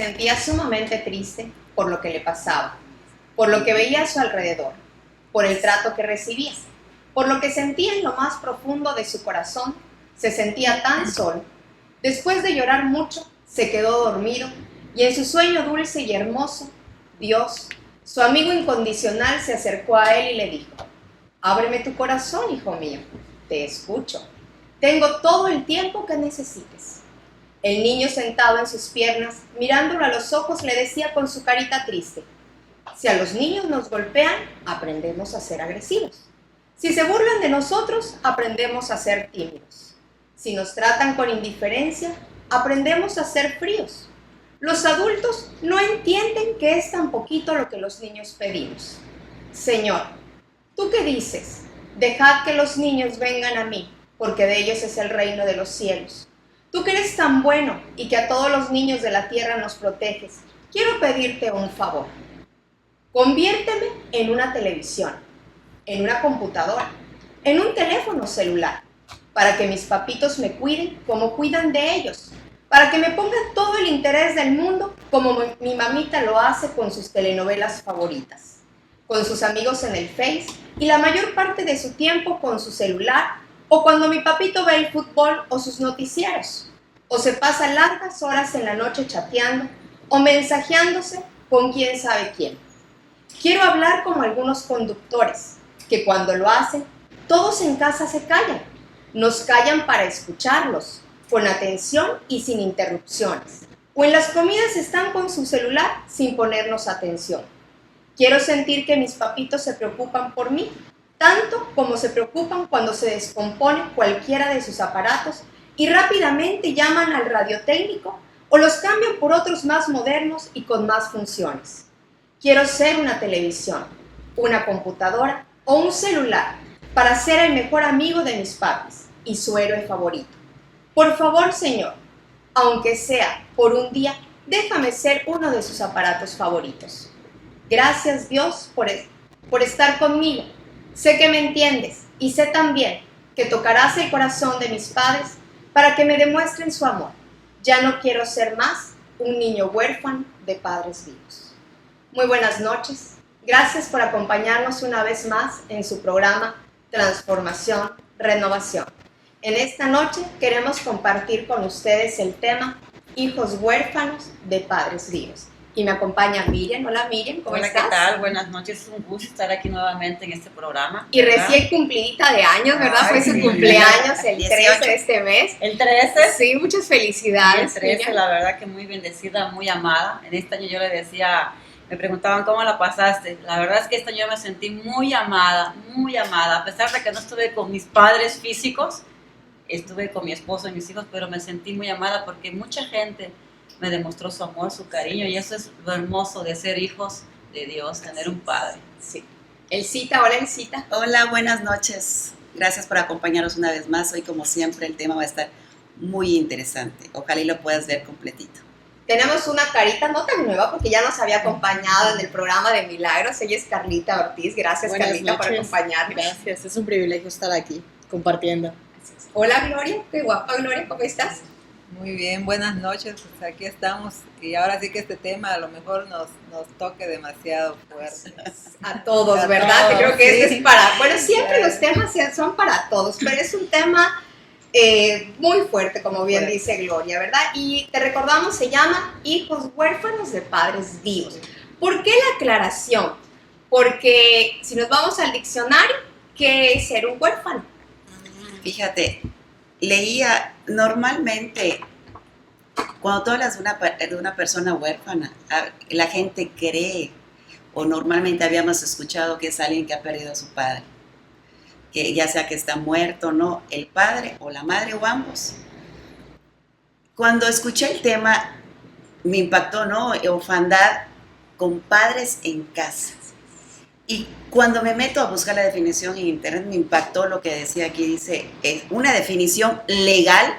sentía sumamente triste por lo que le pasaba, por lo que veía a su alrededor, por el trato que recibía, por lo que sentía en lo más profundo de su corazón. Se sentía tan solo. Después de llorar mucho, se quedó dormido y en su sueño dulce y hermoso, Dios, su amigo incondicional, se acercó a él y le dijo: ábreme tu corazón, hijo mío, te escucho. Tengo todo el tiempo que necesites. El niño, sentado en sus piernas, mirándolo a los ojos, le decía con su carita triste: si a los niños nos golpean, aprendemos a ser agresivos. Si se burlan de nosotros, aprendemos a ser tímidos. Si nos tratan con indiferencia, aprendemos a ser fríos. Los adultos no entienden que es tan poquito lo que los niños pedimos. Señor, ¿tú qué dices? Dejad que los niños vengan a mí, porque de ellos es el reino de los cielos. Tú que eres tan bueno y que a todos los niños de la tierra nos proteges, quiero pedirte un favor. Conviérteme en una televisión, en una computadora, en un teléfono celular, para que mis papitos me cuiden como cuidan de ellos, para que me pongan todo el interés del mundo como mi mamita lo hace con sus telenovelas favoritas, con sus amigos en el Face y la mayor parte de su tiempo con su celular, o cuando mi papito ve el fútbol o sus noticieros, o se pasa largas horas en la noche chateando o mensajeándose con quién sabe quién. Quiero hablar como algunos conductores, que cuando lo hacen, todos en casa se callan. Nos callan para escucharlos, con atención y sin interrupciones. O en las comidas están con su celular sin ponernos atención. Quiero sentir que mis papitos se preocupan por mí, tanto como se preocupan cuando se descompone cualquiera de sus aparatos y rápidamente llaman al radiotécnico o los cambian por otros más modernos y con más funciones. Quiero ser una televisión, una computadora o un celular para ser el mejor amigo de mis papis y su héroe favorito. Por favor, Señor, aunque sea por un día, déjame ser uno de sus aparatos favoritos. Gracias, Dios, por estar conmigo. Sé que me entiendes y sé también que tocarás el corazón de mis padres para que me demuestren su amor. Ya no quiero ser más un niño huérfano de padres vivos. Muy buenas noches. Gracias por acompañarnos una vez más en su programa Transformación, Renovación. En esta noche queremos compartir con ustedes el tema Hijos huérfanos de padres vivos. Y me acompaña Miriam. Hola Miriam, ¿cómo estás? Hola, ¿qué tal? Buenas noches, es un gusto estar aquí nuevamente en este programa. Y recién cumplidita de años, ¿verdad? Ay, Fue su sí, cumpleaños el 18 13 de este mes. El 13. Sí, muchas felicidades. El 13, Miriam. la verdad que muy bendecida, muy amada. En este año yo le decía, me preguntaban cómo la pasaste. La verdad es que este año me sentí muy amada, a pesar de que no estuve con mis padres físicos, estuve con mi esposo y mis hijos, pero me sentí muy amada porque mucha gente me demostró su amor, su cariño, y eso es lo hermoso de ser hijos de Dios, tener un padre. Sí. Elcita, hola Elcita. Hola, buenas noches. Gracias por acompañarnos una vez más. Hoy, como siempre, el tema va a estar muy interesante. Ojalá y lo puedas ver completito. Tenemos una carita no tan nueva porque ya nos había acompañado en el programa de Milagros. Ella es Carlita Ortiz. Gracias, Buenas Carlita, por noches. acompañarnos. Gracias, es un privilegio estar aquí compartiendo. Hola Gloria, qué guapa Gloria, ¿cómo estás? Muy bien, buenas noches, pues aquí estamos y ahora sí que este tema a lo mejor nos toque demasiado fuerte. A todos, A ¿verdad? todos, Creo que sí. este es para, bueno, siempre Claro. los temas son para todos, pero es un tema muy fuerte, como bien Fuerte. dice Gloria, ¿verdad? Y te recordamos, se llama Hijos huérfanos de padres vivos. ¿Por qué la aclaración? Porque si nos vamos al diccionario, ¿qué es ser un huérfano? Fíjate, leía normalmente, cuando tú hablas de una persona huérfana, la gente cree, o normalmente habíamos escuchado que es alguien que ha perdido a su padre, que ya sea que está muerto, ¿no? El padre o la madre o ambos. Cuando escuché el tema, me impactó, ¿no? Orfandad con padres en casa. Y cuando me meto a buscar la definición en internet, me impactó lo que decía aquí. Dice, es una definición legal,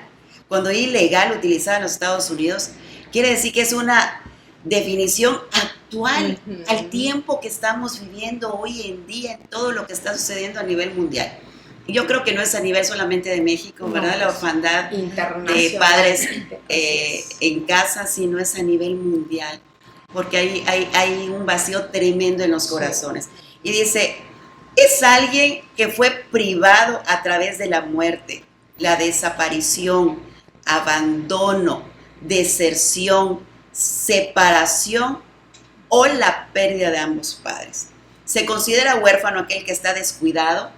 cuando ilegal utilizada en los Estados Unidos, quiere decir que es una definición actual Ujú. al tiempo que estamos viviendo hoy en día, en todo lo que está sucediendo a nivel mundial. yo creo que no es a nivel solamente de México, ¿verdad? No, la orfandad internacional. de padres Así es. en casa, sino es a nivel mundial, porque hay un vacío tremendo en los corazones. Y dice, es alguien que fue privado a través de la muerte, la desaparición, abandono, deserción, separación o la pérdida de ambos padres. Se considera huérfano aquel que está descuidado,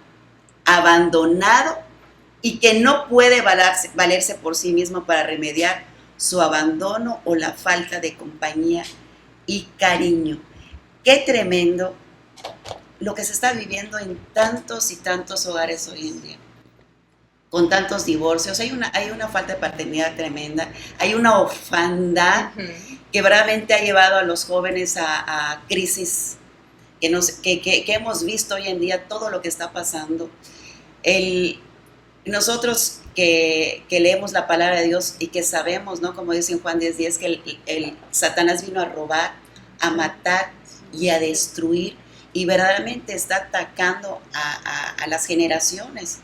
abandonado y que no puede valerse por sí mismo para remediar su abandono o la falta de compañía y cariño. Qué tremendo lo que se está viviendo en tantos y tantos hogares hoy en día, con tantos divorcios. Hay una falta de paternidad tremenda, hay una orfandad que verdaderamente ha llevado a los jóvenes a crisis que hemos visto hoy en día, todo lo que está pasando. Nosotros que leemos la palabra de Dios y que sabemos, ¿no? Como dice en Juan 10:10, que el Satanás vino a robar, a matar y a destruir, y verdaderamente está atacando a las generaciones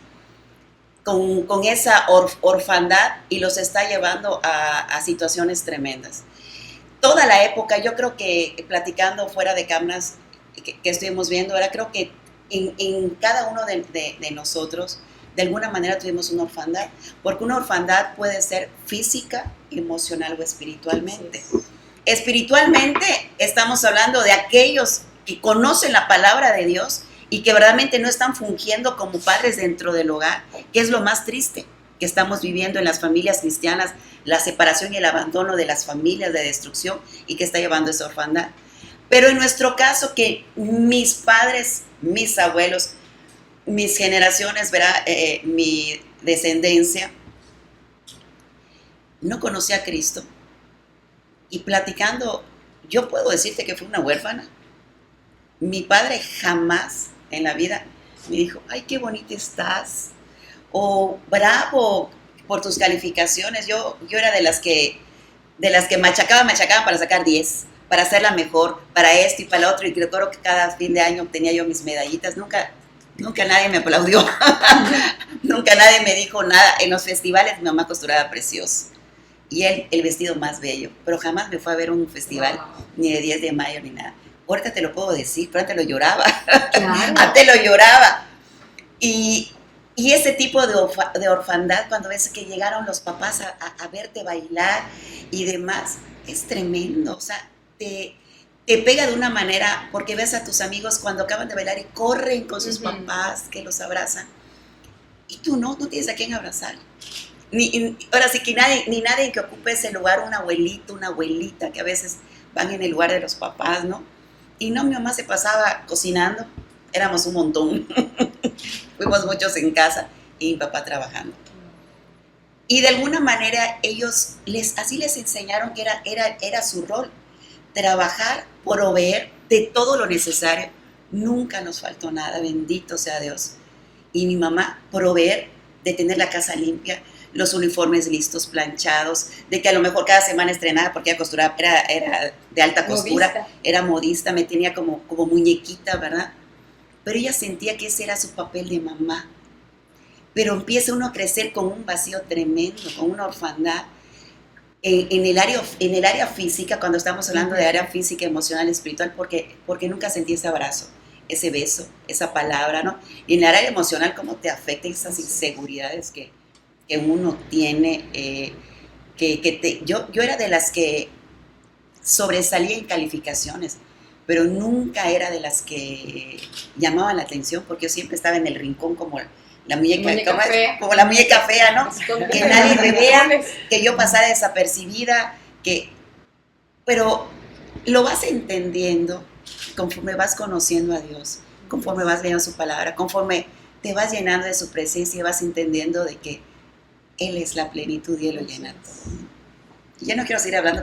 con esa orfandad, y los está llevando a situaciones tremendas. Toda la época, yo creo que platicando fuera de cámaras que estuvimos viendo, ahora creo que en cada uno de nosotros, de alguna manera tuvimos una orfandad, porque una orfandad puede ser física, emocional o espiritualmente. Espiritualmente estamos hablando de aquellos que conocen la palabra de Dios y que verdaderamente no están fungiendo como padres dentro del hogar, que es lo más triste que estamos viviendo en las familias cristianas, la separación y el abandono de las familias, de destrucción, y que está llevando esa orfandad. Pero en nuestro caso, que mis padres, mis abuelos, mis generaciones, ¿verdad? Mi descendencia, no conocía a Cristo. Y platicando, yo puedo decirte que fui una huérfana. Mi padre jamás en la vida me dijo, ay, qué bonita estás, o bravo por tus calificaciones. Yo era de las que machacaban para sacar 10, para hacerla mejor, para esto y para lo otro, y recuerdo que cada fin de año obtenía yo mis medallitas. Nunca nadie me aplaudió, nunca nadie me dijo nada. En los festivales mi mamá costuraba precioso, y él el vestido más bello, pero jamás me fue a ver un festival, ni de 10 de mayo ni nada. Ahorita te lo puedo decir, pero antes lo lloraba, Claro. antes lo lloraba. Y ese tipo de orfandad, cuando ves que llegaron los papás a verte bailar y demás, es tremendo. O sea, te pega de una manera, porque ves a tus amigos cuando acaban de bailar y corren con sus papás que los abrazan, y tú no tienes a quién abrazar. Ahora sí que ni nadie que ocupe ese lugar, un abuelito, una abuelita, que a veces van en el lugar de los papás, ¿no? Y no, mi mamá se pasaba cocinando, éramos un montón, fuimos muchos en casa, y mi papá trabajando. Y de alguna manera ellos así les enseñaron que era su rol, trabajar, proveer de todo lo necesario. Nunca nos faltó nada, bendito sea Dios. Y mi mamá, proveer de tener la casa limpia, los uniformes listos, planchados, de que a lo mejor cada semana estrenaba, porque ella costuraba, era de alta costura, modista. Era modista, me tenía como muñequita, ¿verdad? Pero ella sentía que ese era su papel de mamá. Pero empieza uno a crecer con un vacío tremendo, con una orfandad. En el área física, cuando estamos hablando de área física, emocional, espiritual, porque nunca sentí ese abrazo, ese beso, esa palabra, ¿no? Y en el área emocional, cómo te afecta esas inseguridades que uno tiene. Yo era de las que sobresalía en calificaciones, pero nunca era de las que llamaban la atención, porque yo siempre estaba en el rincón como la muñeca fea. Como la muñeca fea, ¿no? Que nadie me vea, que yo pasara desapercibida, pero lo vas entendiendo conforme vas conociendo a Dios, conforme vas leyendo su palabra, conforme te vas llenando de su presencia y vas entendiendo de que Él es la plenitud y Él lo llena todo. Ya no quiero seguir hablando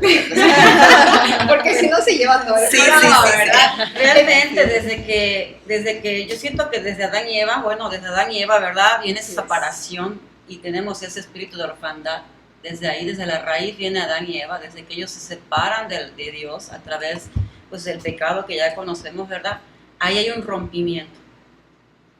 porque si no se lleva todo el programa, ¿verdad? Realmente desde que yo siento que desde Adán y Eva, ¿verdad? Viene esa separación y tenemos ese espíritu de orfandad. Desde ahí, desde la raíz viene Adán y Eva, desde que ellos se separan de Dios a través, pues, del pecado que ya conocemos, ¿verdad? Ahí hay un rompimiento.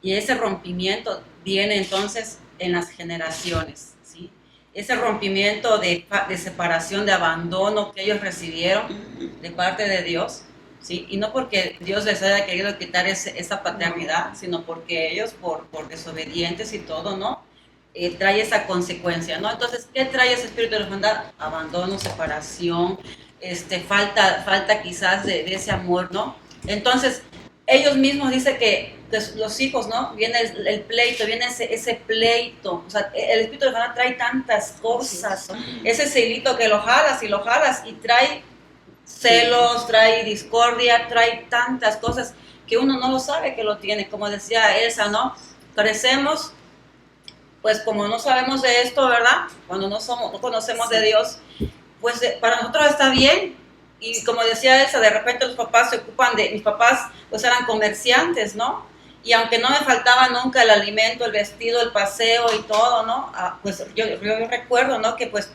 Y ese rompimiento viene entonces en las generaciones, ¿sí? Ese rompimiento de separación, de abandono que ellos recibieron de parte de Dios, ¿sí? Y no porque Dios les haya querido quitar esa paternidad, sino porque ellos, por desobedientes y todo, ¿no? Trae esa consecuencia, ¿no? Entonces, ¿qué trae ese espíritu de orfandad? Abandono, separación, falta quizás de ese amor, ¿no? Entonces, ellos mismos dicen que los hijos, ¿no? Viene el pleito, viene ese pleito. O sea, el espíritu de orfandad trae tantas cosas, ¿no? Ese hilito que lo jalas y trae celos, trae discordia, trae tantas cosas que uno no lo sabe que lo tiene. Como decía Elsa, ¿no? Crecemos, pues como no sabemos de esto, ¿verdad? Cuando no conocemos de Dios, pues para nosotros está bien. Y como decía Elsa, de repente los papás se ocupan mis papás pues eran comerciantes, ¿no? Y aunque no me faltaba nunca el alimento, el vestido, el paseo y todo, ¿no? Pues yo recuerdo, ¿no? Que pues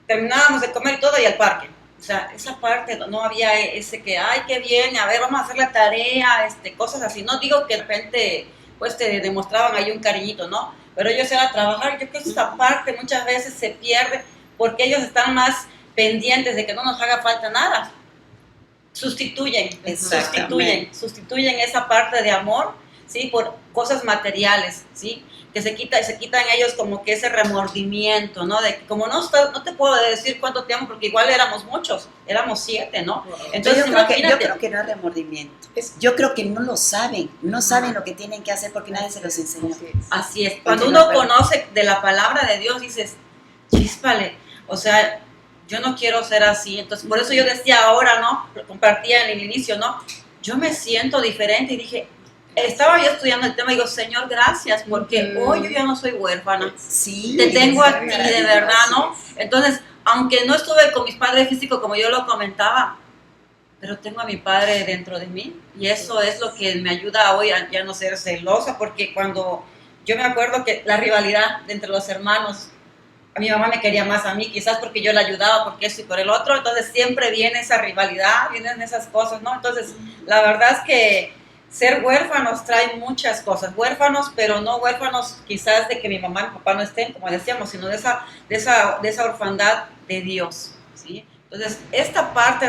terminábamos de comer y todo y al parque. O sea, esa parte no había ese que, ay, qué bien, a ver, vamos a hacer la tarea, cosas así. No digo que de repente pues te demostraban ahí un cariñito, ¿no? Pero ellos iban a trabajar. Yo creo que esa parte muchas veces se pierde porque ellos están más pendientes de que no nos haga falta nada. Sustituyen esa parte de amor, ¿sí? Por cosas materiales, ¿sí? Que se quitan ellos como que ese remordimiento, ¿no? De que como no te puedo decir cuánto te amo porque igual éramos muchos, éramos 7, ¿no? Entonces yo creo que no es remordimiento. Yo creo que no lo saben, no saben lo que tienen que hacer porque nadie se los enseñó. Así es. Cuando uno conoce de la palabra de Dios, dices, chíspale, o sea, yo no quiero ser así. Entonces, por eso yo decía ahora, ¿no? Lo compartía en el inicio, ¿no? Yo me siento diferente y dije, estaba yo estudiando el tema y digo, Señor, gracias, porque hoy yo ya no soy huérfana. Sí. Te tengo a ti, de verdad, ¿no? Entonces, aunque no estuve con mis padres físicos, como yo lo comentaba, pero tengo a mi padre dentro de mí y eso es lo que me ayuda hoy a ya no ser celosa, porque cuando yo me acuerdo que la rivalidad entre los hermanos, a mi mamá me quería más a mí, quizás porque yo la ayudaba, porque esto y por el otro, entonces siempre viene esa rivalidad, vienen esas cosas, ¿no? Entonces, la verdad es que ser huérfanos trae muchas cosas, huérfanos, pero no huérfanos quizás de que mi mamá y mi papá no estén, como decíamos, sino de esa orfandad de Dios, ¿sí? Entonces, esta parte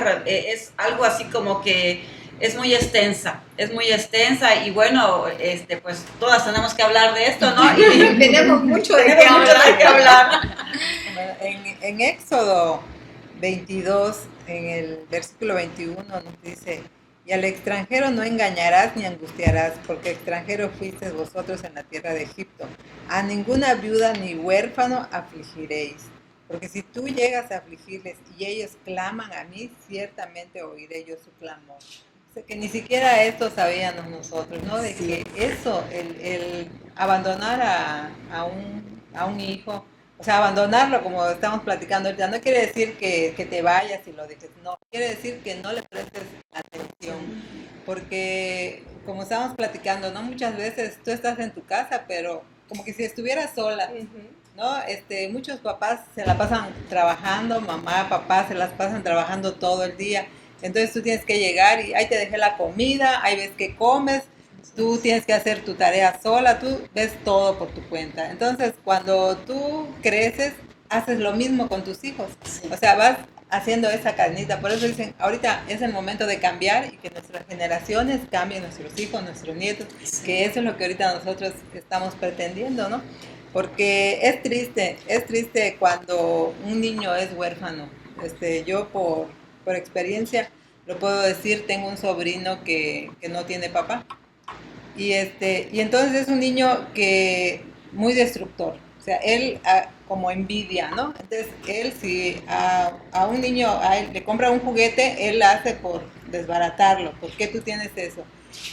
es algo así como que es muy extensa y bueno, pues todas tenemos que hablar de esto, ¿no? Y tenemos mucho de qué hablar. En Éxodo 22, en el versículo 21, nos dice: y al extranjero no engañarás ni angustiarás, porque extranjero fuisteis vosotros en la tierra de Egipto. A ninguna viuda ni huérfano afligiréis. Porque si tú llegas a afligirles y ellos claman a mí, ciertamente oiré yo su clamor. O sea, que ni siquiera esto sabíamos nosotros, ¿no? De que eso, el abandonar a un hijo, o sea, abandonarlo, como estamos platicando ahorita, no quiere decir que te vayas y lo dejes, no, quiere decir que no le prestes atención, porque como estábamos platicando, ¿no? Muchas veces tú estás en tu casa, pero como que si estuvieras sola, ¿no? Muchos papás se la pasan trabajando, mamá, papá se las pasan trabajando todo el día, entonces tú tienes que llegar y ahí te dejé la comida, ahí ves que comes, tú tienes que hacer tu tarea sola, tú ves todo por tu cuenta. Entonces, cuando tú creces, haces lo mismo con tus hijos. O sea, vas haciendo esa cadenita. Por eso dicen, ahorita es el momento de cambiar y que nuestras generaciones cambien, nuestros hijos, nuestros nietos, que eso es lo que ahorita nosotros estamos pretendiendo, ¿no? Porque es triste cuando un niño es huérfano. Yo por experiencia lo puedo decir, tengo un sobrino que no tiene papá. Y entonces es un niño que muy destructor, o sea, él como envidia, ¿no? Entonces él si a un niño a él le compra un juguete, él hace por desbaratarlo, ¿por qué tú tienes eso?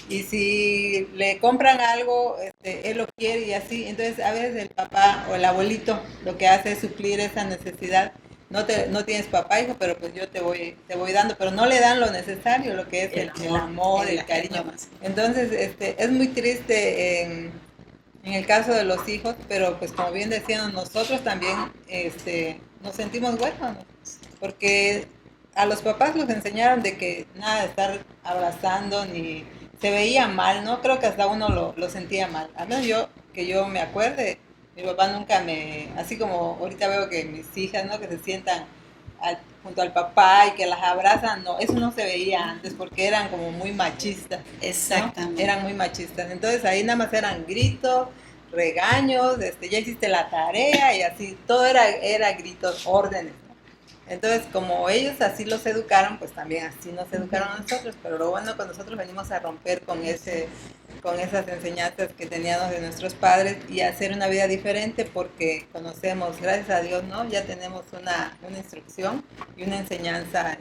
Y si le compran algo, él lo quiere y así, entonces a veces el papá o el abuelito lo que hace es suplir esa necesidad. No tienes papá, hijo, pero pues yo te voy dando, pero no le dan lo necesario, lo que es el amor, el cariño. Entonces, es muy triste en el caso de los hijos, pero pues como bien decían, nosotros también nos sentimos huérfanos, porque a los papás los enseñaron de que nada de estar abrazando ni se veía mal, ¿no? Creo que hasta uno lo sentía mal. Al menos que yo me acuerde, mi papá nunca así como ahorita veo que mis hijas, ¿no? Que se sientan junto al papá y que las abrazan, no, eso no se veía antes porque eran como muy machistas, ¿no? Exactamente. Eran muy machistas. Entonces ahí nada más eran gritos, regaños, ya hiciste la tarea y así, todo era gritos, órdenes, ¿no? Entonces, como ellos así los educaron, pues también así nos educaron a nosotros, pero lo bueno es que nosotros venimos a romper con esas enseñanzas que teníamos de nuestros padres y hacer una vida diferente porque conocemos, gracias a Dios, ¿no? Ya tenemos una instrucción y una enseñanza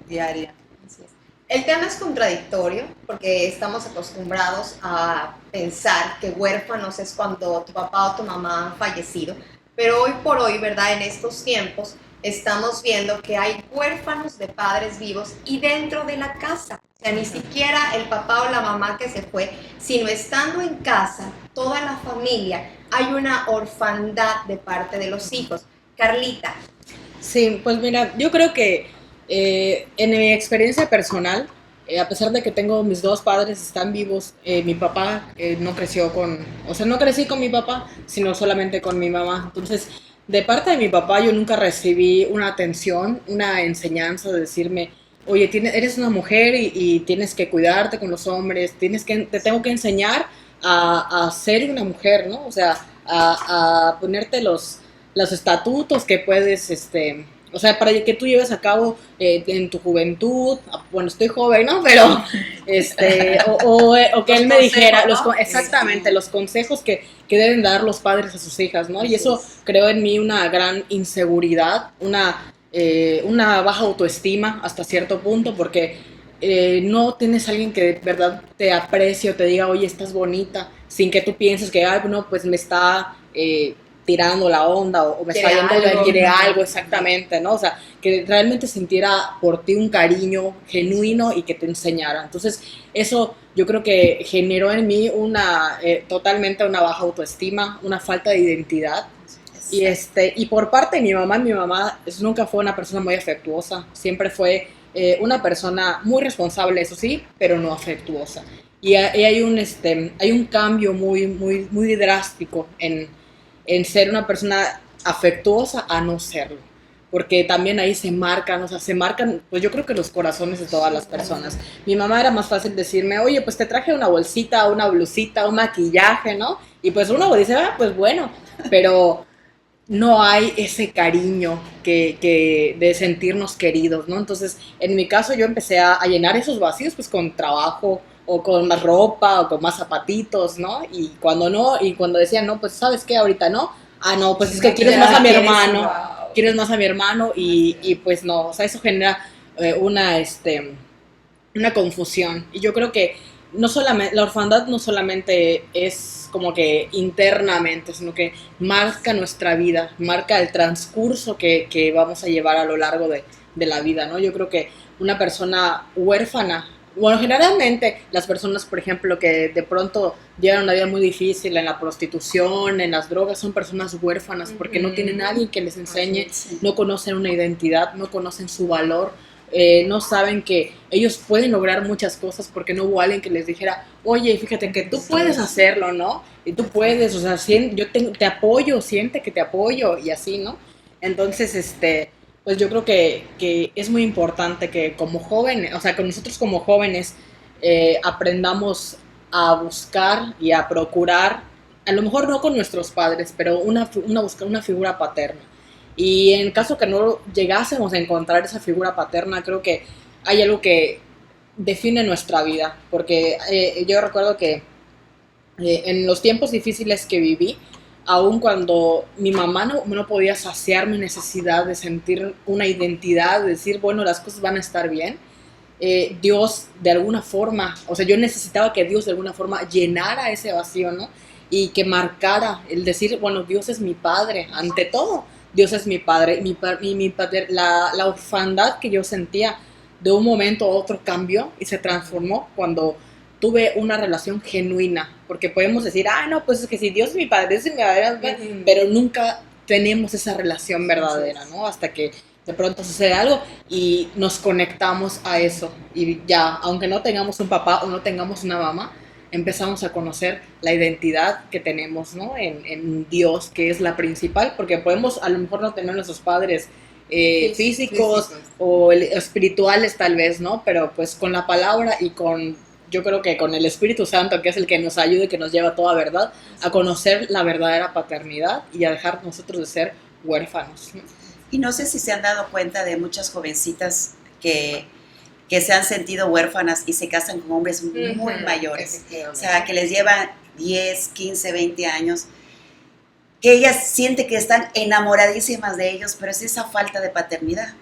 diaria. Así es. El tema es contradictorio porque estamos acostumbrados a pensar que huérfanos es cuando tu papá o tu mamá han fallecido, pero hoy por hoy, ¿verdad? En estos tiempos estamos viendo que hay huérfanos de padres vivos y dentro de la casa. O sea, ni siquiera el papá o la mamá que se fue, sino estando en casa, toda la familia, hay una orfandad de parte de los hijos. Carlita. Sí, pues mira, yo creo que en mi experiencia personal, a pesar de que tengo mis dos padres están vivos, mi papá no creció no crecí con mi papá, sino solamente con mi mamá. Entonces, de parte de mi papá yo nunca recibí una atención, una enseñanza de decirme, oye, eres una mujer y tienes que cuidarte con los hombres, te tengo que enseñar a ser una mujer, ¿no? O sea, a ponerte los estatutos que puedes, o sea, para que tú lleves a cabo en tu juventud, bueno, estoy joven, ¿no? Pero, o que él me dijera, exactamente, los consejos que deben dar los padres a sus hijas, ¿no? Y eso creó en mí una gran inseguridad, una baja autoestima hasta cierto punto, porque no tienes a alguien que de verdad te aprecie o te diga, oye, estás bonita, sin que tú pienses que, ay, no, pues me está tirando la onda o me está yendo, quiere algo, exactamente, ¿no? O sea, que realmente sintiera por ti un cariño genuino y que te enseñara. Entonces, eso yo creo que generó en mí totalmente una baja autoestima, una falta de identidad. Y por parte de mi mamá nunca fue una persona muy afectuosa, siempre fue una persona muy responsable, eso sí, pero no afectuosa. Y hay un cambio muy, muy, muy drástico en ser una persona afectuosa a no serlo. Porque también ahí se marcan, pues yo creo que los corazones de todas las personas. Mi mamá era más fácil decirme, oye, pues te traje una bolsita, una blusita, un maquillaje, ¿no? Y pues uno dice, pues bueno, pero no hay ese cariño de sentirnos queridos, ¿no? Entonces, en mi caso yo empecé a llenar esos vacíos pues con trabajo, o con más ropa, o con más zapatitos, ¿no? Y cuando decían, no, pues, ¿sabes qué? Ahorita no. Ah, no, pues es que quieres más a mi hermano. Quieres más a mi hermano y pues no, o sea, eso genera una confusión. Y yo creo que la orfandad no solamente es como que internamente, sino que marca nuestra vida, marca el transcurso que vamos a llevar a lo largo de la vida, ¿no? Yo creo que una persona huérfana, bueno, generalmente las personas, por ejemplo, que de pronto llevan una vida muy difícil en la prostitución, en las drogas, son personas huérfanas porque no tienen a alguien que les enseñe, no conocen una identidad, no conocen su valor, no saben que ellos pueden lograr muchas cosas porque no hubo alguien que les dijera, oye, fíjate que tú puedes hacerlo, ¿no? Y tú puedes, o sea, yo te apoyo, siente que te apoyo y así, ¿no? Entonces, pues yo creo que es muy importante que como jóvenes, o sea, que nosotros como jóvenes aprendamos a buscar y a procurar, a lo mejor no con nuestros padres, pero buscar una figura paterna. Y en caso que no llegásemos a encontrar esa figura paterna, creo que hay algo que define nuestra vida, porque yo recuerdo que en los tiempos difíciles que viví, aun cuando mi mamá no podía saciar mi necesidad de sentir una identidad, de decir, bueno, las cosas van a estar bien, Dios de alguna forma, o sea, yo necesitaba que Dios de alguna forma llenara ese vacío, ¿no? Y que marcara el decir, bueno, Dios es mi padre, ante todo, Dios es mi padre, mi padre, la orfandad que yo sentía de un momento a otro cambió y se transformó cuando tuve una relación genuina, porque podemos decir, no, pues es que si Dios es mi padre, pero nunca tenemos esa relación verdadera, ¿no? Hasta que De pronto sucede algo y nos conectamos a eso. Y ya, aunque no tengamos un papá o no tengamos una mamá, empezamos a conocer la identidad que tenemos, ¿no? En Dios, que es la principal, porque podemos a lo mejor no tener nuestros padres físicos o espirituales tal vez, ¿no? Pero pues con la palabra y yo creo que con el Espíritu Santo, que es el que nos ayuda y que nos lleva a toda verdad, a conocer la verdadera paternidad y a dejar nosotros de ser huérfanos, ¿no? Y no sé si se han dado cuenta de muchas jovencitas que se han sentido huérfanas y se casan con hombres muy mayores. O sea, que les llevan 10, 15, 20 años, que ellas sienten que están enamoradísimas de ellos, pero es esa falta de paternidad,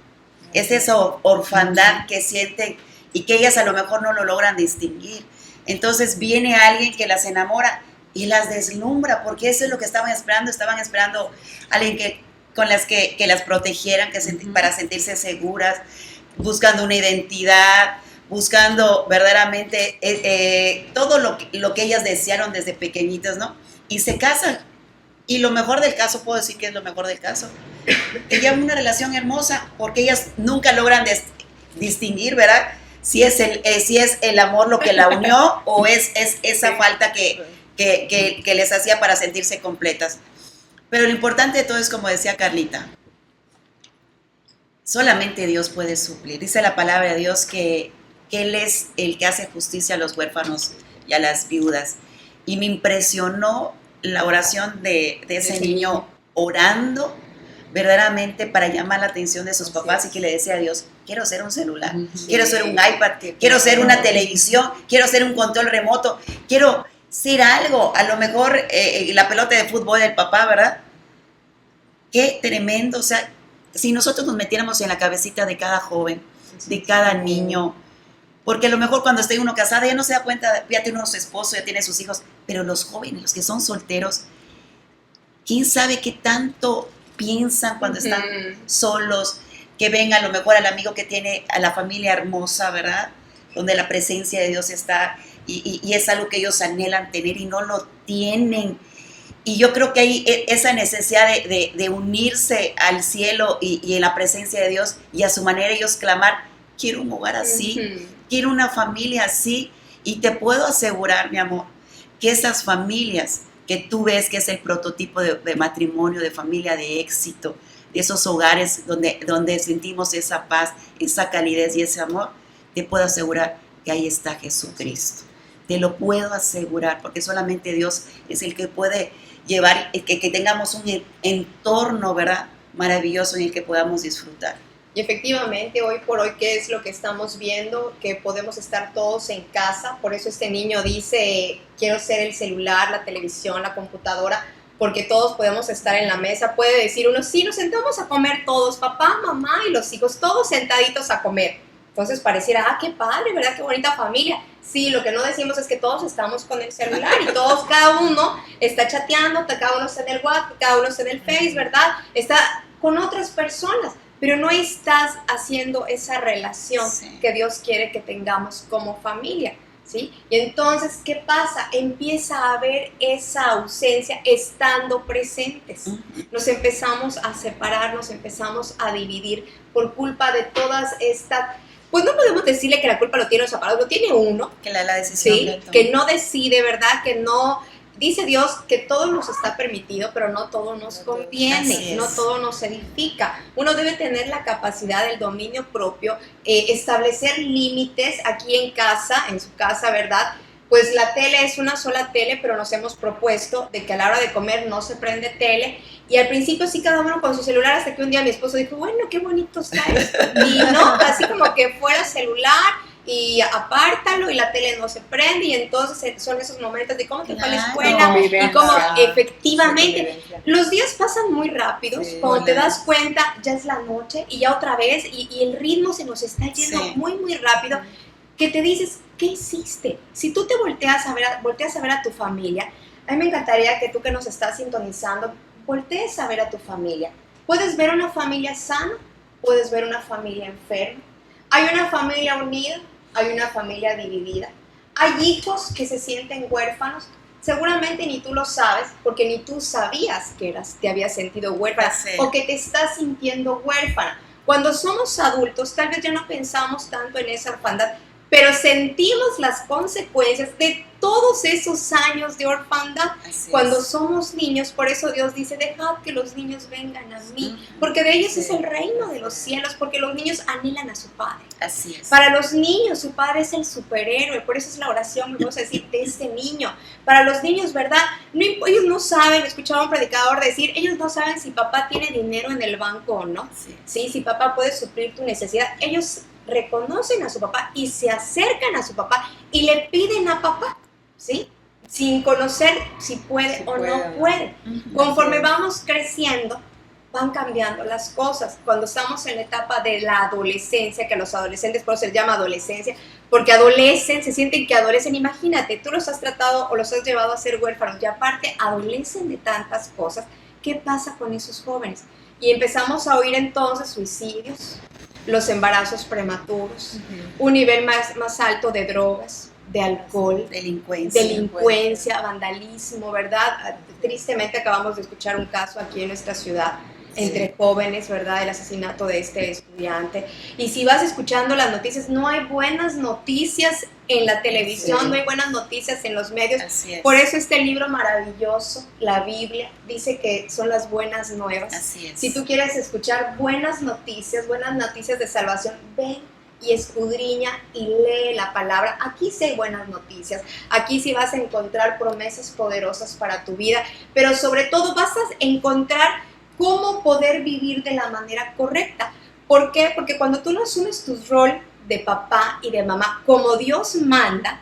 es esa orfandad que sienten y que ellas a lo mejor no lo logran distinguir. Entonces viene alguien que las enamora y las deslumbra, porque eso es lo que estaban esperando alguien con las que las protegieran, para sentirse seguras, buscando una identidad, buscando verdaderamente todo lo que ellas desearon desde pequeñitas, ¿no? Y se casan. Y lo mejor del caso, puedo decir que es lo mejor del caso, que llevan una relación hermosa, porque ellas nunca logran distinguir, ¿verdad? Si es el amor lo que la unió o es esa falta que les hacía para sentirse completas. Pero lo importante de todo es, como decía Carlita, solamente Dios puede suplir. Dice la palabra de Dios que Él es el que hace justicia a los huérfanos y a las viudas. Y me impresionó la oración de ese niño orando verdaderamente para llamar la atención de sus papás, y que le decía a Dios: quiero ser un celular, quiero ser un iPad, quiero ser una televisión, quiero ser un control remoto, quiero ser algo, a lo mejor la pelota de fútbol del papá, ¿verdad? Qué tremendo. O sea, si nosotros nos metiéramos en la cabecita de cada joven, de cada niño, porque a lo mejor cuando esté uno casado ya no se da cuenta, ya tiene su esposo, ya tiene sus hijos, pero los jóvenes, los que son solteros, quién sabe qué tanto piensan cuando están solos, que ven a lo mejor al amigo que tiene a la familia hermosa, ¿verdad? Donde la presencia de Dios está, y es algo que ellos anhelan tener y no lo tienen. Y yo creo que hay esa necesidad de unirse al cielo y en la presencia de Dios, y a su manera ellos clamar: quiero un hogar así, quiero una familia así. Y te puedo asegurar, mi amor, que esas familias que tú ves que es el prototipo de matrimonio, de familia de éxito, de esos hogares donde sentimos esa paz, esa calidez y ese amor, te puedo asegurar que ahí está Jesucristo. Te lo puedo asegurar, porque solamente Dios es el que puede llevar, que tengamos un entorno, ¿verdad?, maravilloso en el que podamos disfrutar. Y efectivamente, hoy por hoy, ¿qué es lo que estamos viendo? Que podemos estar todos en casa. Por eso este niño dice: quiero ser el celular, la televisión, la computadora, porque todos podemos estar en la mesa. Puede decir uno: sí, nos sentamos a comer todos, papá, mamá y los hijos, todos sentaditos a comer. Entonces pareciera: qué padre, ¿verdad? Qué bonita familia. Sí, lo que no decimos es que todos estamos con el celular y todos, cada uno está chateando, cada uno está en el WhatsApp, cada uno está en el Face, ¿verdad? Está con otras personas, pero no estás haciendo esa relación que Dios quiere que tengamos como familia, ¿sí? Y entonces, ¿qué pasa? Empieza a haber esa ausencia estando presentes. Nos empezamos a separar, nos empezamos a dividir por culpa de todas estas... Pues no podemos decirle que la culpa lo tiene los separados, lo tiene uno. Que la decisión. ¿Sí? Que no decide, ¿verdad? Que no... Dice Dios que todo nos está permitido, pero no todo nos conviene, no todo nos edifica. Uno debe tener la capacidad del dominio propio, establecer límites aquí en casa, en su casa, ¿verdad? Pues la tele es una sola tele, pero nos hemos propuesto de que a la hora de comer no se prende tele. Y al principio sí, cada uno con su celular, hasta que un día mi esposo dijo: bueno, qué bonito está esto. Y no, así como que fuera celular y apártalo y la tele no se prende, y entonces son esos momentos de cómo te fue a la escuela y cómo efectivamente los días pasan muy rápidos. Cuando te das cuenta ya es la noche y ya otra vez y el ritmo se nos está yendo muy muy rápido, que te dices: ¿qué hiciste? Si tú te volteas a ver a tu familia, a mí me encantaría que tú, que nos estás sintonizando, voltees a ver a tu familia. Puedes ver una familia sana, puedes ver una familia enferma. Hay una familia unida, hay una familia dividida. Hay hijos que se sienten huérfanos. Seguramente ni tú lo sabes, porque ni tú sabías que te habías sentido huérfana o que te estás sintiendo huérfana. Cuando somos adultos, tal vez ya no pensamos tanto en esa orfandad, pero sentimos las consecuencias de todos esos años de orfandad cuando somos niños. Por eso Dios dice, dejad que los niños vengan a mí, porque de ellos es el reino de los cielos, porque los niños anhelan a su padre. Así es. Para los niños, su padre es el superhéroe, por eso es la oración, vamos a decir, de este niño. Para los niños, ¿verdad? Ellos no saben, escuchaba a un predicador decir, ellos no saben si papá tiene dinero en el banco o no. Sí, si papá puede suplir tu necesidad. Ellos reconocen a su papá y se acercan a su papá y le piden a papá, ¿sí? Sin conocer si puede o no puede. Conforme vamos creciendo, van cambiando las cosas. Cuando estamos en la etapa de la adolescencia, que a los adolescentes por eso se les llama adolescencia, porque adolecen, se sienten que adolecen. Imagínate, tú los has tratado o los has llevado a ser huérfanos y aparte adolecen de tantas cosas. ¿Qué pasa con esos jóvenes? Y empezamos a oír entonces suicidios, los embarazos prematuros, un nivel más alto de drogas, de alcohol, delincuencia, vandalismo, ¿verdad? Tristemente acabamos de escuchar un caso aquí en nuestra ciudad entre jóvenes, ¿verdad? El asesinato de este estudiante. Y si vas escuchando las noticias, no hay buenas noticias en la televisión, no hay buenas noticias en los medios. Por eso este libro maravilloso, la Biblia, dice que son las buenas nuevas. Si tú quieres escuchar buenas noticias de salvación, ven y escudriña y lee la palabra. Aquí sí hay buenas noticias, aquí sí vas a encontrar promesas poderosas para tu vida, pero sobre todo vas a encontrar cómo poder vivir de la manera correcta. ¿Por qué? Porque cuando tú no asumes tu rol de papá y de mamá como Dios manda,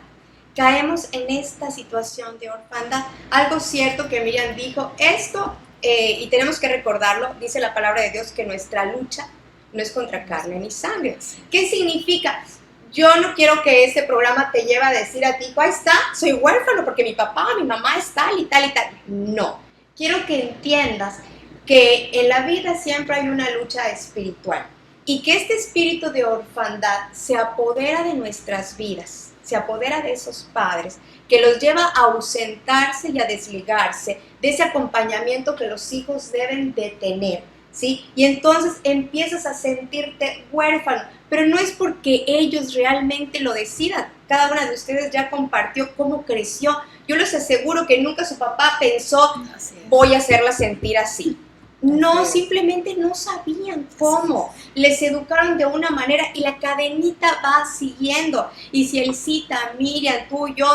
caemos en esta situación de orfandad. Algo cierto que Miriam dijo, esto, y tenemos que recordarlo, dice la palabra de Dios que nuestra lucha no es contra carne ni sangre. ¿Qué significa? Yo no quiero que este programa te lleve a decir a ti, ahí está, soy huérfano porque mi papá, mi mamá es tal y tal y tal. No, quiero que entiendas que en la vida siempre hay una lucha espiritual y que este espíritu de orfandad se apodera de nuestras vidas, se apodera de esos padres, que los lleva a ausentarse y a desligarse de ese acompañamiento que los hijos deben de tener, ¿sí? Y entonces empiezas a sentirte huérfano, pero no es porque ellos realmente lo decidan. Cada una de ustedes ya compartió cómo creció. Yo les aseguro que nunca su papá pensó, voy a hacerla sentir así. No, simplemente no sabían cómo. Les educaron de una manera y la cadenita va siguiendo. Y si Elcita, Miriam, tú, yo,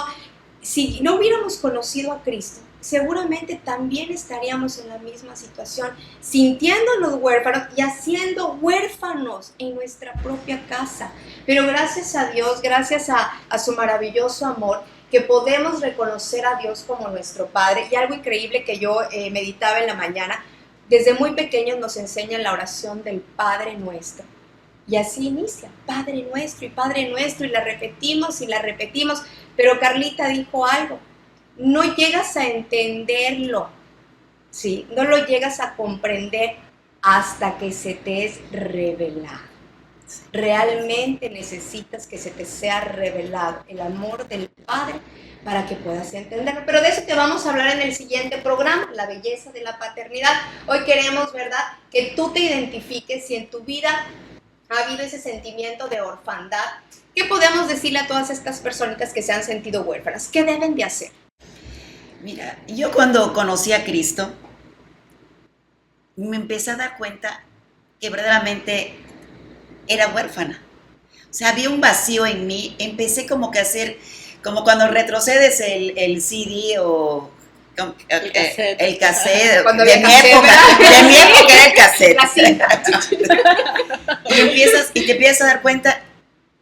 si no hubiéramos conocido a Cristo, seguramente también estaríamos en la misma situación, sintiéndonos huérfanos y haciendo huérfanos en nuestra propia casa. Pero gracias a Dios, gracias a su maravilloso amor, que podemos reconocer a Dios como nuestro Padre. Y algo increíble que yo meditaba en la mañana, desde muy pequeños nos enseñan la oración del Padre Nuestro. Y así inicia, Padre Nuestro, y la repetimos. Pero Carlita dijo algo, no llegas a entenderlo, ¿sí? No lo llegas a comprender hasta que se te es revelado. Realmente necesitas que se te sea revelado el amor del Padre para que puedas entenderlo. Pero de eso te vamos a hablar en el siguiente programa, la belleza de la paternidad. Hoy queremos, ¿verdad?, que tú te identifiques si en tu vida ha habido ese sentimiento de orfandad. ¿Qué podemos decirle a todas estas personitas que se han sentido huérfanas? ¿Qué deben de hacer? Mira, yo cuando conocí a Cristo, me empecé a dar cuenta que verdaderamente era huérfana. O sea, había un vacío en mí. Empecé como que a hacer, como cuando retrocedes el CD o el cassette. Cuando de mi época era el cassette. La cinta. Y te empiezas a dar cuenta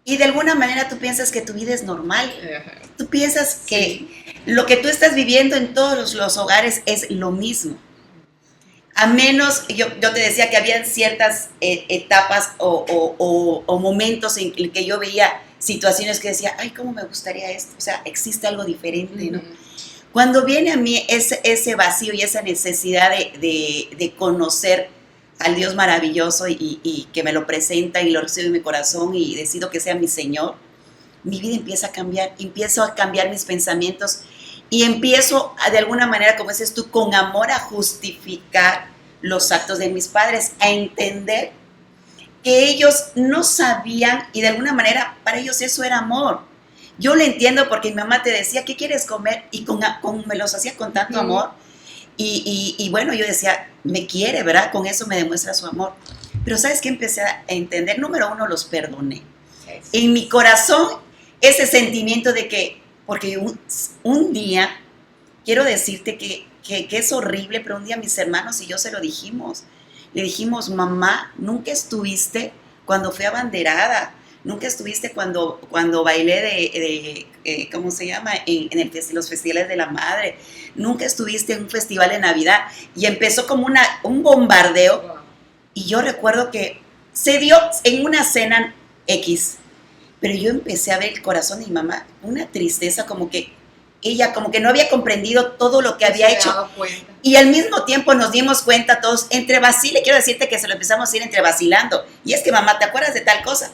y de alguna manera tú piensas que tu vida es normal. Tú piensas que lo que tú estás viviendo en todos los hogares es lo mismo. A menos, yo te decía que habían ciertas etapas o momentos en el que yo veía situaciones que decía, ay, cómo me gustaría esto. O sea, existe algo diferente, ¿no? Cuando viene a mí ese vacío y esa necesidad de conocer al Dios maravilloso y que me lo presenta y lo recibo en mi corazón y decido que sea mi Señor, mi vida empieza a cambiar, empiezo a cambiar mis pensamientos y empiezo de alguna manera, como dices tú, con amor a justificar los actos de mis padres, a entender que ellos no sabían y de alguna manera para ellos eso era amor. Yo lo entiendo porque mi mamá te decía, ¿qué quieres comer? Y me los hacía con tanto amor. Y bueno, yo decía, me quiere, ¿verdad? Con eso me demuestra su amor. Pero ¿sabes qué? Empecé a entender, número uno, los perdoné. En mi corazón, ese sentimiento de que, porque un día, quiero decirte que es horrible, pero un día mis hermanos y yo se lo dijimos. Le dijimos, mamá, nunca estuviste cuando fui abanderada, nunca estuviste cuando bailé ¿cómo se llama? Los festivales de la madre, nunca estuviste en un festival de Navidad. Y empezó como un bombardeo. Y yo recuerdo que se dio en una cena X, pero yo empecé a ver el corazón de mi mamá, una tristeza como que ella como que no había comprendido todo lo que había hecho. Y al mismo tiempo nos dimos cuenta todos, quiero decirte que se lo empezamos a ir entre vacilando. Y es que mamá, ¿te acuerdas de tal cosa?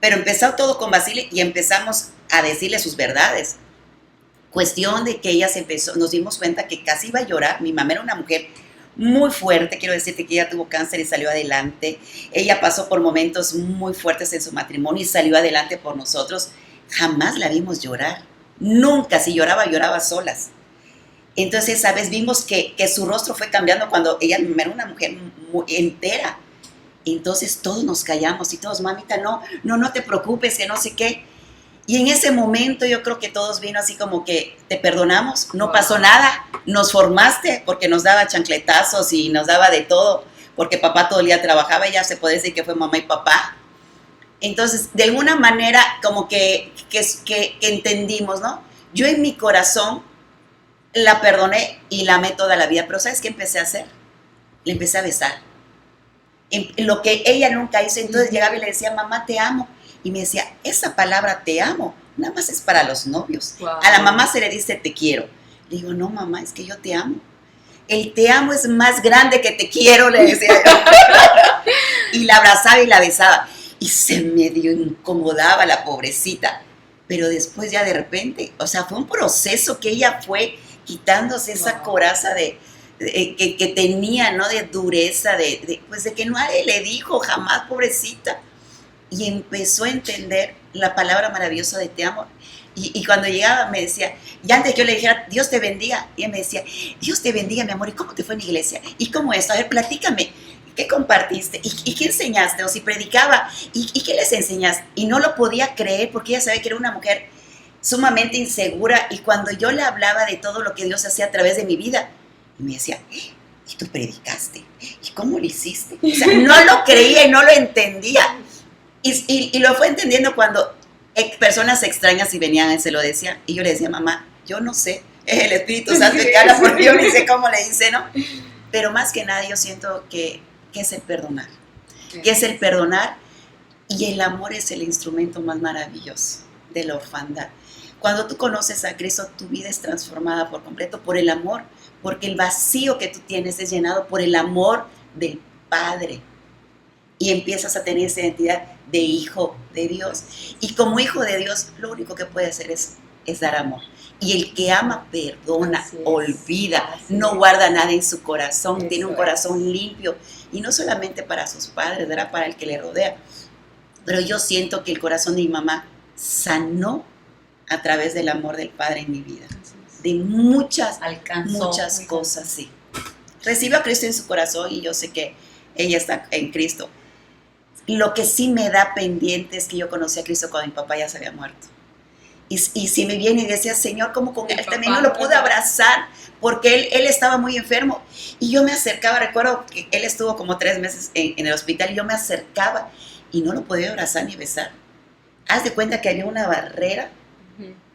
Pero empezó todo con Basile y empezamos a decirle sus verdades. Cuestión de que nos dimos cuenta que casi iba a llorar. Mi mamá era una mujer muy fuerte, quiero decirte que ella tuvo cáncer y salió adelante. Ella pasó por momentos muy fuertes en su matrimonio y salió adelante por nosotros. Jamás la vimos llorar. Nunca, si lloraba, lloraba solas. Entonces, ¿sabes? Vimos que su rostro fue cambiando cuando ella era una mujer muy entera. Entonces todos nos callamos y todos, mamita, no te preocupes, que no sé qué. Y en ese momento yo creo que todos vino así como que te perdonamos, no pasó nada, nos formaste, porque nos daba chancletazos y nos daba de todo, porque papá todo el día trabajaba y ya se puede decir que fue mamá y papá. Entonces, de alguna manera como que entendimos, ¿no? Yo en mi corazón la perdoné y la amé toda la vida, pero ¿sabes qué empecé a hacer? Le empecé a besar. En lo que ella nunca hizo, entonces llegaba y le decía, mamá, te amo. Y me decía, esa palabra te amo, nada más es para los novios. Wow. A la mamá se le dice te quiero. Le digo, no, mamá, es que yo te amo. El te amo es más grande que te quiero, le decía yo. Y la abrazaba y la besaba. Y se medio incomodaba la pobrecita. Pero después ya de repente, o sea, fue un proceso que ella fue quitándose esa coraza que tenía, ¿no? De dureza, pues de que nadie le dijo jamás, pobrecita. Y empezó a entender la palabra maravillosa de te amo. Y cuando llegaba me decía, y antes que yo le dijera, Dios te bendiga, y ella me decía, Dios te bendiga, mi amor, ¿y cómo te fue en la iglesia? ¿Y cómo esto? A ver, platícame, ¿qué compartiste? ¿Y qué enseñaste? O si predicaba, ¿y qué les enseñaste? Y no lo podía creer porque ella sabía que era una mujer sumamente insegura, y cuando yo le hablaba de todo lo que Dios hacía a través de mi vida, me decía, ¿y tú predicaste? ¿Y cómo lo hiciste? O sea, no lo creía y no lo entendía. Y lo fue entendiendo cuando personas extrañas y venían y se lo decían. Y yo le decía, mamá, yo no sé, es el Espíritu Santo que habla porque yo ni sé cómo le dice, ¿no? Pero más que nada yo siento que es el perdonar. Que es el perdonar, y el amor es el instrumento más maravilloso de la orfandad. Cuando tú conoces a Cristo, tu vida es transformada por completo por el amor, porque el vacío que tú tienes es llenado por el amor del Padre. Y empiezas a tener esa identidad de hijo de Dios. Y como hijo de Dios, lo único que puede hacer es dar amor. Y el que ama, perdona, olvida, no guarda nada en su corazón, tiene un corazón limpio. Y no solamente para sus padres, era para el que le rodea. Pero yo siento que el corazón de mi mamá sanó a través del amor del Padre en mi vida. De muchas cosas, sí. Recibió a Cristo en su corazón y yo sé que ella está en Cristo. Lo que sí me da pendiente es que yo conocí a Cristo cuando mi papá ya se había muerto. Y si me viene y decía, Señor, ¿cómo con él también no lo pude abrazar? Porque él estaba muy enfermo. Y yo me acercaba, recuerdo que él estuvo como 3 meses en el hospital, y yo me acercaba y no lo podía abrazar ni besar. Haz de cuenta que había una barrera,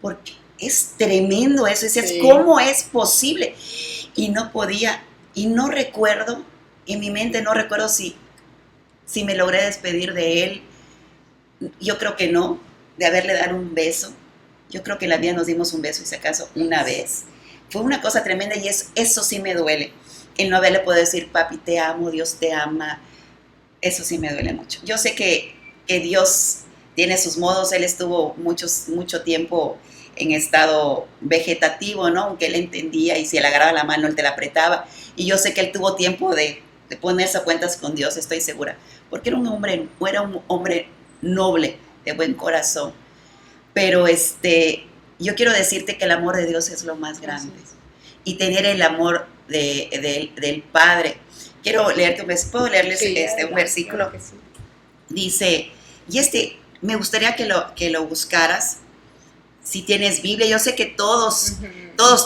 porque es tremendo eso. Decías, sí, ¿cómo es posible? Y no podía, y no recuerdo, en mi mente no recuerdo si me logré despedir de él. Yo creo que no, de haberle dado un beso. Yo creo que la mía nos dimos un beso, y si acaso una vez. Fue una cosa tremenda, y eso sí me duele. El no haberle podido decir, papi, te amo, Dios te ama. Eso sí me duele mucho. Yo sé que Dios tiene sus modos. Él estuvo mucho tiempo en estado vegetativo, ¿no? Aunque él entendía, y si él agarraba la mano, él te la apretaba. Y yo sé que él tuvo tiempo de ponerse a cuentas con Dios, estoy segura. porque era un hombre noble, de buen corazón. Pero yo quiero decirte que el amor de Dios es lo más grande. Y tener el amor del Padre. Quiero leerte ¿puedo leerles un versículo? Claro que sí. Dice, me gustaría que lo buscaras. Si tienes Biblia, yo sé que todos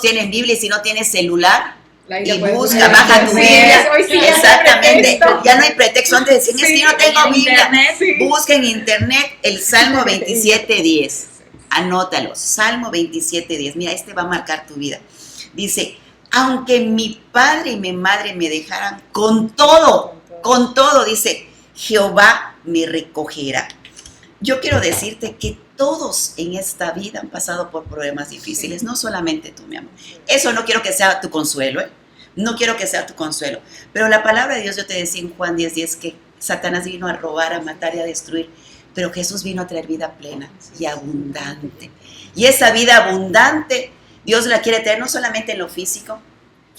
tienen Biblia, y si no tienes celular, y busca, baja tu Biblia. Hoy sí, Exactamente, ya no hay pretexto. Antes decían, es que no tengo Biblia. Internet. Busca en internet el Salmo 27:10. Anótalo, Salmo 27:10. Mira, va a marcar tu vida. Dice, aunque mi padre y mi madre me dejaran, con todo, dice, Jehová me recogerá. Yo quiero decirte que todos en esta vida han pasado por problemas difíciles, no solamente tú, mi amor. Eso no quiero que sea tu consuelo, no quiero que sea tu consuelo. Pero la palabra de Dios, yo te decía en Juan 10:10 que Satanás vino a robar, a matar y a destruir, pero Jesús vino a traer vida plena y abundante. Y esa vida abundante, Dios la quiere traer no solamente en lo físico,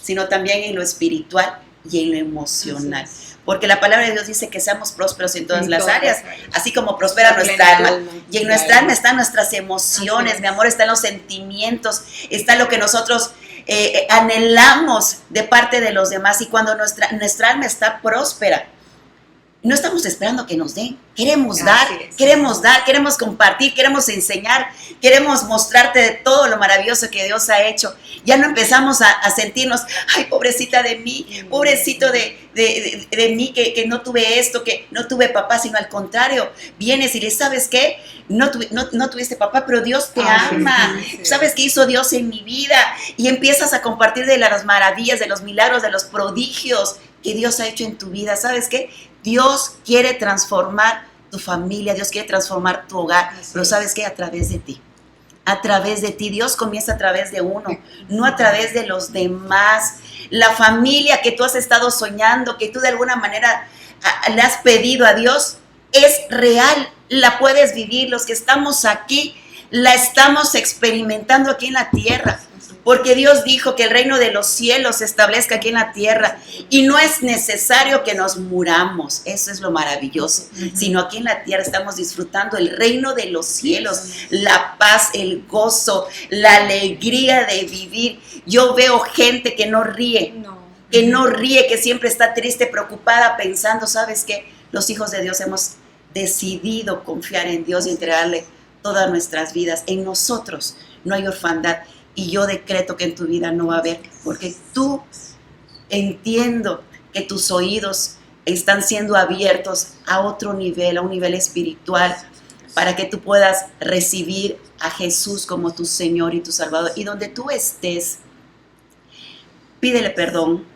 sino también en lo espiritual y en lo emocional. Porque la palabra de Dios dice que seamos prósperos en todas las áreas, así como prospera nuestra alma. Y en nuestra alma están nuestras emociones, mi amor, están los sentimientos, está lo que nosotros anhelamos de parte de los demás. Y cuando nuestra alma está próspera, no estamos esperando que nos den, queremos dar, queremos compartir, queremos enseñar, queremos mostrarte de todo lo maravilloso que Dios ha hecho. Ya no empezamos a sentirnos, ay, pobrecita de mí, pobrecito de mí que no tuve esto, que no tuve papá, sino al contrario, vienes y le ¿sabes qué? No tuviste papá, pero Dios te ama. ¿Sabes qué hizo Dios en mi vida? Y empiezas a compartir de las maravillas, de los milagros, de los prodigios que Dios ha hecho en tu vida. ¿Sabes qué? Dios quiere transformar tu familia, Dios quiere transformar tu hogar, pero ¿sabes qué? A través de ti. A través de ti. Dios comienza a través de uno, no a través de los demás. La familia que tú has estado soñando, que tú de alguna manera le has pedido a Dios, es real, la puedes vivir. Los que estamos aquí, la estamos experimentando aquí en la tierra. Porque Dios dijo que el reino de los cielos se establezca aquí en la tierra y no es necesario que nos muramos, eso es lo maravilloso, sino aquí en la tierra estamos disfrutando el reino de los cielos, la paz, el gozo, la alegría de vivir. Yo veo gente que no ríe, que siempre está triste, preocupada, pensando, ¿sabes qué? Los hijos de Dios hemos decidido confiar en Dios y entregarle todas nuestras vidas. En nosotros no hay orfandad. Y yo decreto que en tu vida no va a haber, porque tú entiendo que tus oídos están siendo abiertos a otro nivel, a un nivel espiritual, para que tú puedas recibir a Jesús como tu Señor y tu Salvador. Y donde tú estés, pídele perdón.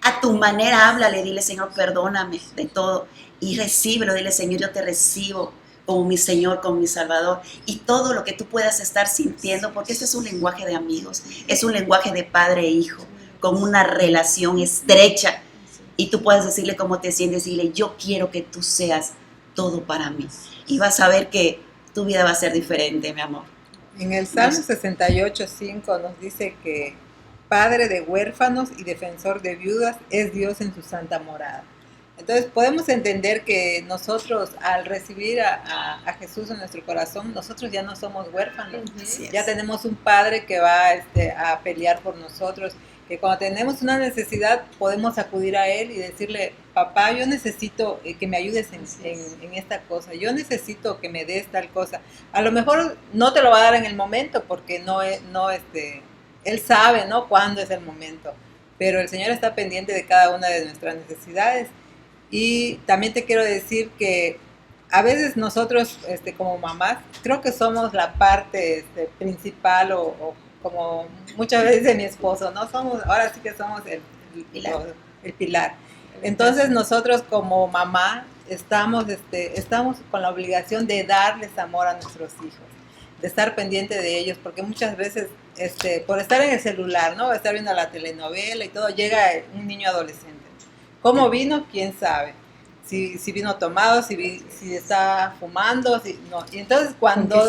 A tu manera, háblale, dile, Señor, perdóname de todo. Y recíbelo, dile, Señor, yo te recibo como mi Señor, como mi Salvador, y todo lo que tú puedas estar sintiendo, porque este es un lenguaje de amigos, es un lenguaje de padre e hijo, con una relación estrecha, y tú puedes decirle cómo te sientes, y dile, yo quiero que tú seas todo para mí, y vas a ver que tu vida va a ser diferente, mi amor. En el Salmo 68:5 nos dice que Padre de huérfanos y defensor de viudas es Dios en su santa morada. Entonces podemos entender que nosotros al recibir a Jesús en nuestro corazón, nosotros ya no somos huérfanos, ya tenemos un Padre que va a pelear por nosotros, que cuando tenemos una necesidad podemos acudir a Él y decirle, papá, yo necesito que me ayudes en esta cosa, yo necesito que me des tal cosa. A lo mejor no te lo va a dar en el momento porque Él sabe, ¿no?, cuándo es el momento, pero el Señor está pendiente de cada una de nuestras necesidades. Y también te quiero decir que a veces nosotros como mamás creo que somos la parte principal o como muchas veces de mi esposo, ¿no? Ahora sí que somos el pilar. Entonces nosotros como mamá estamos con la obligación de darles amor a nuestros hijos, de estar pendiente de ellos, porque muchas veces por estar en el celular, ¿no?, estar viendo la telenovela y todo, llega un niño adolescente. ¿Cómo vino? ¿Quién sabe? Si vino tomado, si está fumando, no. Y entonces cuando...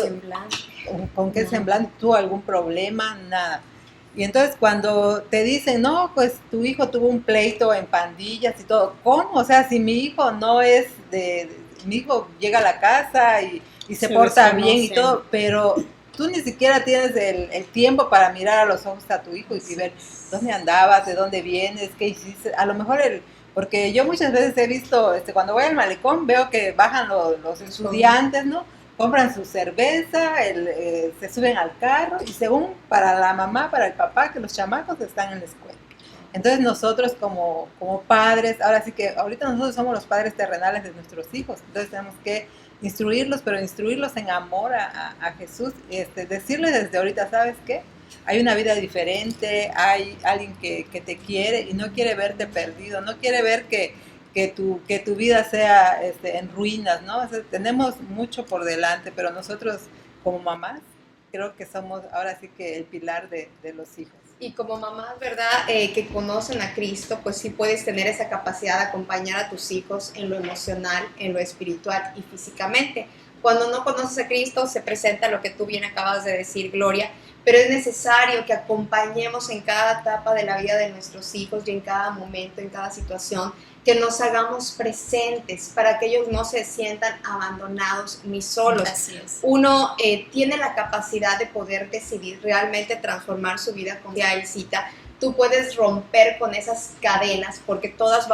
¿Con qué semblante? ¿Tuvo algún problema? Nada. Y entonces cuando te dicen, no, pues tu hijo tuvo un pleito en pandillas y todo, ¿cómo? O sea, si mi hijo no es mi hijo llega a la casa y se porta bien y todo, pero tú ni siquiera tienes el tiempo para mirar a los ojos a tu hijo y ver dónde andabas, de dónde vienes, qué hiciste. A lo mejor porque yo muchas veces he visto, cuando voy al malecón, veo que bajan los estudiantes, ¿no? Compran su cerveza, se suben al carro y según para la mamá, para el papá, que los chamacos están en la escuela. Entonces nosotros como padres, ahora sí que ahorita nosotros somos los padres terrenales de nuestros hijos, entonces tenemos que instruirlos, pero instruirlos en amor a Jesús, decirles desde ahorita, ¿sabes qué? Hay una vida diferente, hay alguien que te quiere y no quiere verte perdido, no quiere ver que tu vida sea en ruinas, ¿no? O sea, tenemos mucho por delante, pero nosotros como mamás creo que somos ahora sí que el pilar de los hijos. Y como mamás, ¿verdad? Que conocen a Cristo, pues sí puedes tener esa capacidad de acompañar a tus hijos en lo emocional, en lo espiritual y físicamente. Cuando no conoces a Cristo se presenta lo que tú bien acabas de decir, Gloria, pero es necesario que acompañemos en cada etapa de la vida de nuestros hijos y en cada momento, en cada situación, que nos hagamos presentes para que ellos no se sientan abandonados ni solos. Así es. Uno tiene la capacidad de poder decidir realmente transformar su vida, como decía Elcita. Tú puedes romper con esas cadenas porque todas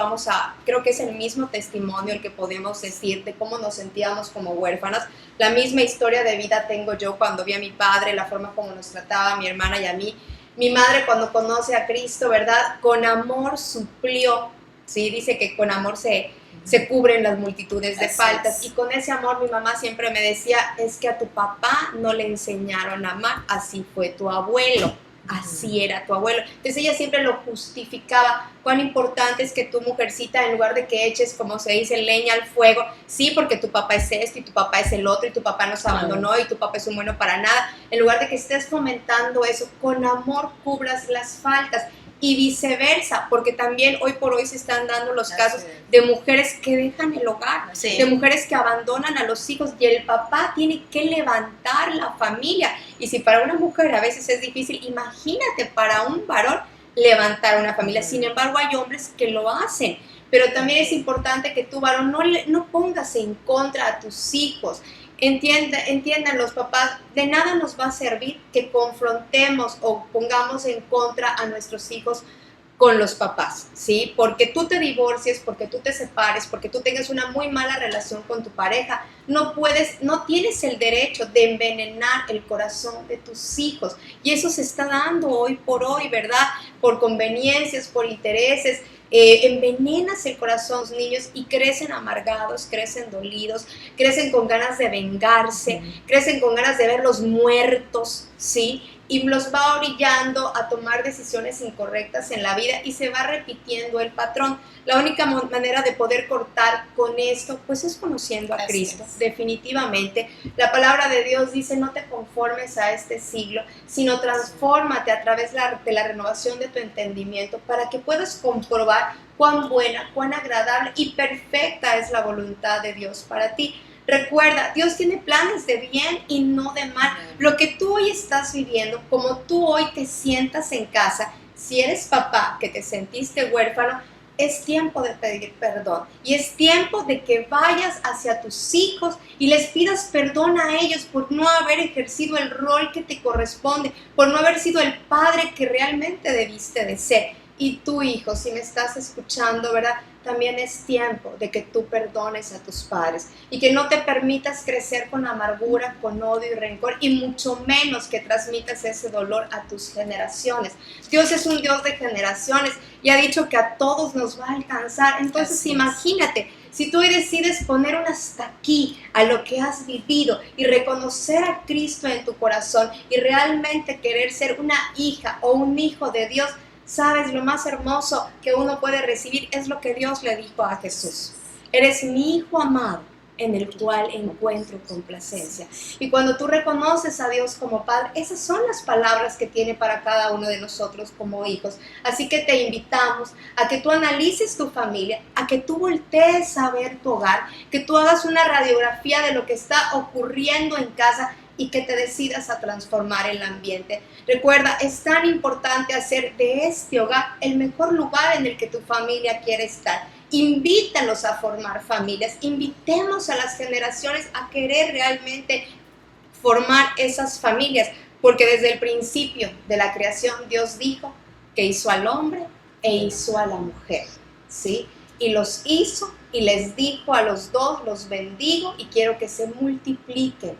creo que es el mismo testimonio el que podemos decir de cómo nos sentíamos como huérfanas. La misma historia de vida tengo yo cuando vi a mi padre, la forma como nos trataba a mi hermana y a mí. Mi madre cuando conoce a Cristo, ¿verdad? Con amor suplió, ¿sí? Dice que con amor se cubren las multitudes de faltas. Y con ese amor mi mamá siempre me decía, es que a tu papá no le enseñaron a amar, así fue tu abuelo. Así era tu abuelo. Entonces ella siempre lo justificaba. Cuán importante es que tu mujercita, en lugar de que eches, como se dice, leña al fuego, sí, porque tu papá es esto y tu papá es el otro y tu papá nos abandonó y tu papá es un bueno para nada, en lugar de que estés fomentando eso, con amor cubras las faltas. Y viceversa, porque también hoy por hoy se están dando los casos de mujeres que dejan el hogar, de mujeres que abandonan a los hijos y el papá tiene que levantar la familia. Y si para una mujer a veces es difícil, imagínate para un varón levantar una familia. Sin embargo, hay hombres que lo hacen. Pero también es importante que tú, varón, no pongas en contra a tus hijos. Entiendan los papás, de nada nos va a servir que confrontemos o pongamos en contra a nuestros hijos con los papás, ¿sí? Porque tú te divorcies, porque tú te separes, porque tú tengas una muy mala relación con tu pareja, no tienes el derecho de envenenar el corazón de tus hijos. Y eso se está dando hoy por hoy, ¿verdad? Por conveniencias, por intereses. Envenenas el corazón de los niños y crecen amargados, crecen dolidos, crecen con ganas de vengarse, crecen con ganas de verlos muertos, ¿sí? Y los va orillando a tomar decisiones incorrectas en la vida y se va repitiendo el patrón. La única manera de poder cortar con esto, pues es conociendo a Cristo, definitivamente. La palabra de Dios dice, no te conformes a este siglo, sino transfórmate a través de la renovación de tu entendimiento para que puedas comprobar cuán buena, cuán agradable y perfecta es la voluntad de Dios para ti. Recuerda, Dios tiene planes de bien y no de mal. Lo que tú hoy estás viviendo, como tú hoy te sientas en casa, si eres papá que te sentiste huérfano, es tiempo de pedir perdón y es tiempo de que vayas hacia tus hijos y les pidas perdón a ellos por no haber ejercido el rol que te corresponde, por no haber sido el padre que realmente debiste de ser. Y tu hijo, si me estás escuchando, ¿verdad? También es tiempo de que tú perdones a tus padres y que no te permitas crecer con amargura, con odio y rencor y mucho menos que transmitas ese dolor a tus generaciones. Dios es un Dios de generaciones y ha dicho que a todos nos va a alcanzar. Entonces imagínate, si tú hoy decides poner un hasta aquí a lo que has vivido y reconocer a Cristo en tu corazón y realmente querer ser una hija o un hijo de Dios, sabes, lo más hermoso que uno puede recibir es lo que Dios le dijo a Jesús. Eres mi hijo amado, en el cual encuentro complacencia. Y cuando tú reconoces a Dios como Padre, esas son las palabras que tiene para cada uno de nosotros como hijos. Así que te invitamos a que tú analices tu familia, a que tú voltees a ver tu hogar, que tú hagas una radiografía de lo que está ocurriendo en casa y que te decidas a transformar el ambiente. Recuerda, es tan importante hacer de este hogar el mejor lugar en el que tu familia quiere estar. Invítalos a formar familias, invitemos a las generaciones a querer realmente formar esas familias, porque desde el principio de la creación Dios dijo que hizo al hombre e hizo a la mujer, ¿sí? Y los hizo y les dijo a los dos, los bendigo y quiero que se multipliquen,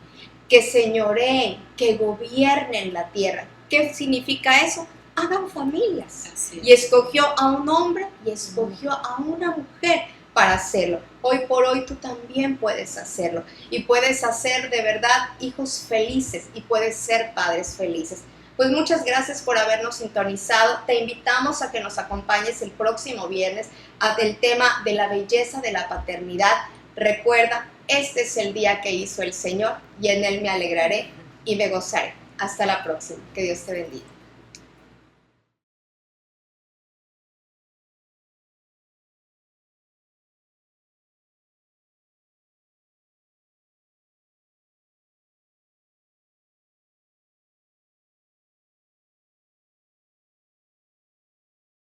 que señoreen, que gobiernen la tierra. ¿Qué significa eso? Hagan familias. Así es. Y escogió a un hombre y escogió a una mujer para hacerlo. Hoy por hoy tú también puedes hacerlo y puedes hacer de verdad hijos felices y puedes ser padres felices. Pues muchas gracias por habernos sintonizado. Te invitamos a que nos acompañes el próximo viernes del tema de la belleza de la paternidad. Recuerda, este es el día que hizo el Señor y en él me alegraré y me gozaré. Hasta la próxima. Que Dios te bendiga.